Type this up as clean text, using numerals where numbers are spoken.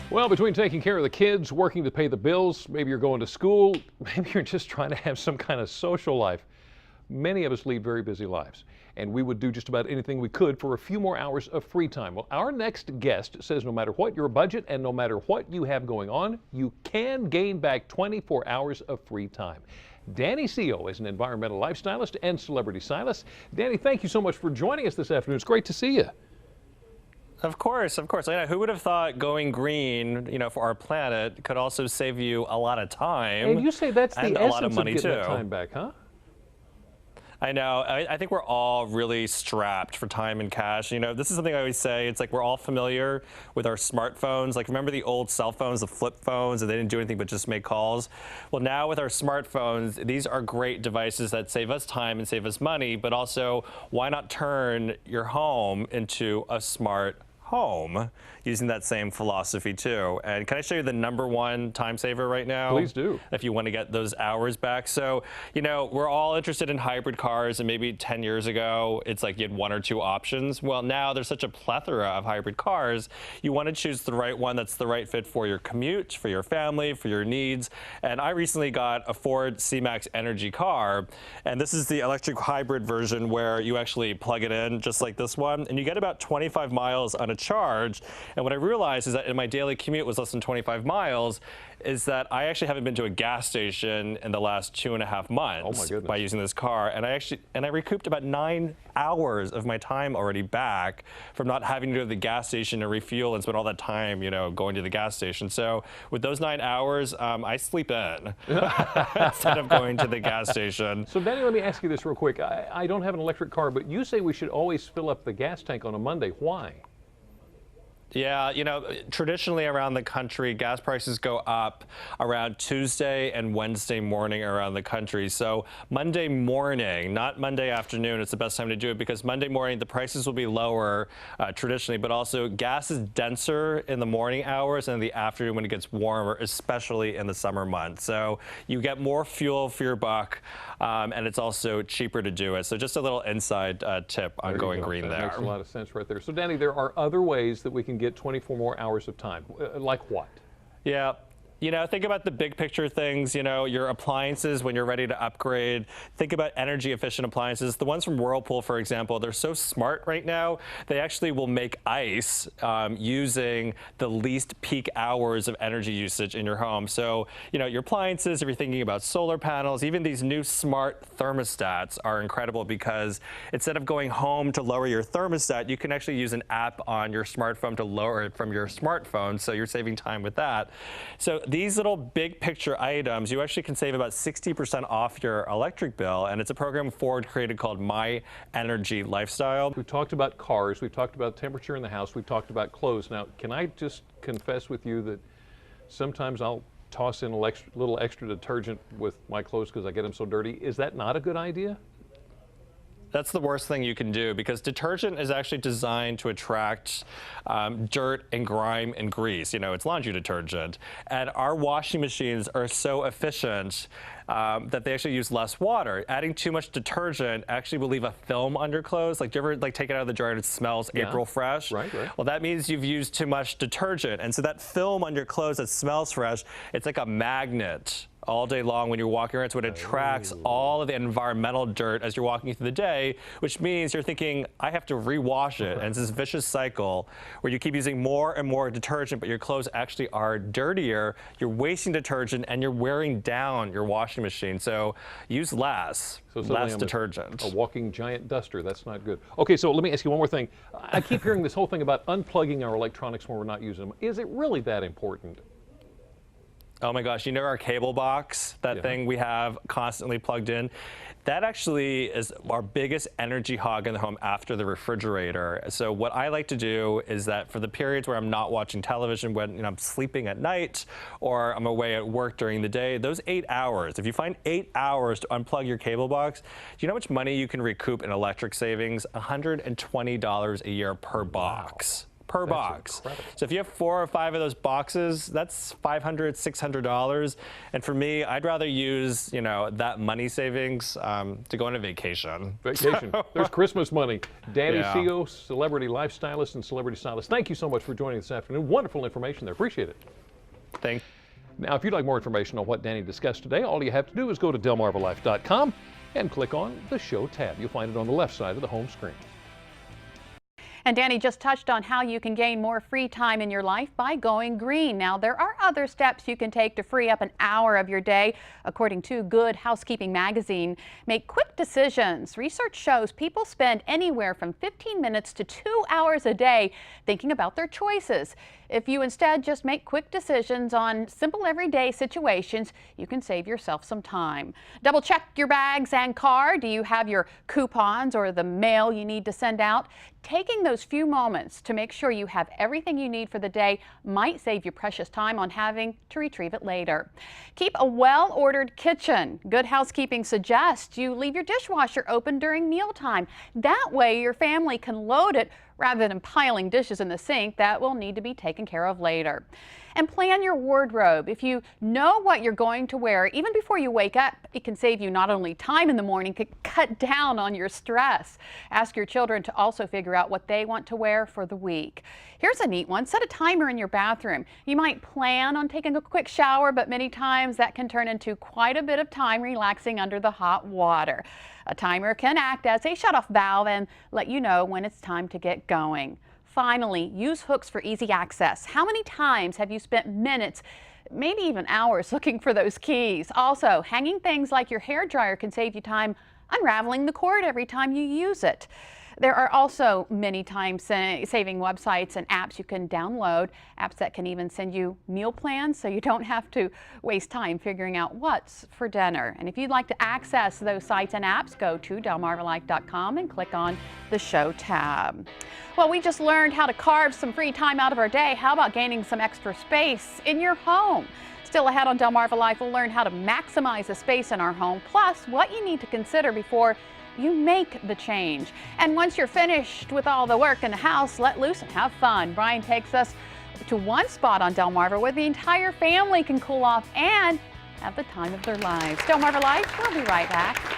Well, between taking care of the kids, working to pay the bills, maybe you're going to school, maybe you're just trying to have some kind of social life. Many of us lead very busy lives, and we would do just about anything we could for a few more hours of free time. Well, our next guest says no matter what your budget and no matter what you have going on, you can gain back 24 hours of free time. Danny Seo is an environmental lifestylist and celebrity stylist. Danny, thank you so much for joining us this afternoon. It's great to see you. Of course, of course. Who would have thought going green, for our planet could also save you a lot of time? And you say that's the and essence a lot of money getting too. that time back, huh? I know. I think we're all really strapped for time and cash. This is something I always say. It's like we're all familiar with our smartphones. Like, remember the old cell phones, the flip phones, and they didn't do anything but just make calls? Well, now with our smartphones, these are great devices that save us time and save us money, but also, why not turn your home into a smart home using that same philosophy too? And can I show you the #1 time saver right now? Please do. If you want to get those hours back. So, we're all interested in hybrid cars, and maybe 10 years ago, it's like you had 1 or 2 options. Well, now there's such a plethora of hybrid cars. You want to choose the right one that's the right fit for your commute, for your family, for your needs. And I recently got a Ford C-Max Energy car, and this is the electric hybrid version where you actually plug it in just like this one, and you get about 25 miles on a charge. And what I realized is that in my daily commute was less than 25 miles, is that I actually haven't been to a gas station in the last 2.5 months by using this car. And I recouped about 9 hours of my time already back from not having to go to the gas station and refuel and spend all that time, going to the gas station. So with those 9 hours, I sleep in instead of going to the gas station. So Danny, let me ask you this real quick. I don't have an electric car, but you say we should always fill up the gas tank on a Monday. Why? Yeah, traditionally around the country, gas prices go up around Tuesday and Wednesday morning around the country. So Monday morning, not Monday afternoon, it's the best time to do it, because Monday morning the prices will be lower traditionally, but also gas is denser in the morning hours and in the afternoon when it gets warmer, especially in the summer months. So you get more fuel for your buck, and it's also cheaper to do it. So just a little inside tip on going green there. That makes a lot of sense right there. So Danny, there are other ways that we can get 24 more hours of time. Like what? Yeah. Think about the big picture things, your appliances when you're ready to upgrade. Think about energy efficient appliances. The ones from Whirlpool, for example, they're so smart right now. They actually will make ice using the least peak hours of energy usage in your home. So, your appliances, if you're thinking about solar panels, even these new smart thermostats are incredible, because instead of going home to lower your thermostat, you can actually use an app on your smartphone to lower it from your smartphone. So you're saving time with that. So these little big picture items, you actually can save about 60% off your electric bill, and it's a program Ford created called My Energy Lifestyle. We've talked about cars, we've talked about temperature in the house, we've talked about clothes. Now, can I just confess with you that sometimes I'll toss in a little extra detergent with my clothes because I get them so dirty? Is that not a good idea? That's the worst thing you can do, because detergent is actually designed to attract dirt and grime and grease. It's laundry detergent. And our washing machines are so efficient that they actually use less water. Adding too much detergent actually will leave a film on your clothes. Like, do you ever take it out of the dryer and it smells April fresh? Right. Well, that means you've used too much detergent. And so that film on your clothes that smells fresh, it's like a magnet all day long when you're walking around. So it attracts all of the environmental dirt as you're walking through the day, which means you're thinking, I have to rewash it. And it's this vicious cycle where you keep using more and more detergent, but your clothes actually are dirtier. You're wasting detergent and you're wearing down your washing machine. So use less detergent. A walking giant duster. That's not good. Okay, so let me ask you one more thing. I keep hearing this whole thing about unplugging our electronics when we're not using them. Is it really that important? Oh my gosh, our cable box, that thing we have constantly plugged in? That actually is our biggest energy hog in the home after the refrigerator. So what I like to do is that for the periods where I'm not watching television, when I'm sleeping at night or I'm away at work during the day, those 8 hours, if you find 8 hours to unplug your cable box, do you know how much money you can recoup in electric savings? $120 a year per box. per That's box. incredible. So if you have 4 or 5 of those boxes, that's $500, $600. And for me, I'd rather use, that money savings to go on a vacation. Vacation. There's Christmas money. Danny Yeah. Seo, celebrity lifestylist and celebrity stylist. Thank you so much for joining us this afternoon. Wonderful information there. Appreciate it. Thank Now, if you'd like more information on what Danny discussed today, all you have to do is go to delmarvalife.com and click on the Show tab. You'll find it on the left side of the home screen. And Danny just touched on how you can gain more free time in your life by going green. Now, there are other steps you can take to free up an hour of your day. According to Good Housekeeping magazine, make quick decisions. Research shows people spend anywhere from 15 minutes to 2 hours a day thinking about their choices. If you instead just make quick decisions on simple everyday situations, you can save yourself some time. Double check your bags and car. Do you have your coupons or the mail you need to send out? Taking those few moments to make sure you have everything you need for the day might save you precious time on having to retrieve it later. Keep a well-ordered kitchen. Good Housekeeping suggests you leave your dishwasher open during mealtime. That way your family can load it rather than piling dishes in the sink that will need to be taken care of later. And plan your wardrobe. If you know what you're going to wear even before you wake up, it can save you not only time in the morning, it can cut down on your stress. Ask your children to also figure out what they want to wear for the week. Here's a neat one. Set a timer in your bathroom. You might plan on taking a quick shower, but many times that can turn into quite a bit of time relaxing under the hot water. A timer can act as a shut-off valve and let you know when it's time to get going. Finally, use hooks for easy access. How many times have you spent minutes, maybe even hours, looking for those keys? Also, hanging things like your hair dryer can save you time unraveling the cord every time you use it. There are also many time-saving websites and apps you can download, apps that can even send you meal plans so you don't have to waste time figuring out what's for dinner. And if you'd like to access those sites and apps, go to delmarvalife.com and click on the Show tab. Well, we just learned how to carve some free time out of our day. How about gaining some extra space in your home? Still ahead on Delmarva Life, we'll learn how to maximize the space in our home, plus what you need to consider before you make the change. And once you're finished with all the work in the house, let loose and have fun. Brian takes us to one spot on Delmarva where the entire family can cool off and have the time of their lives. Delmarva Life, we'll be right back.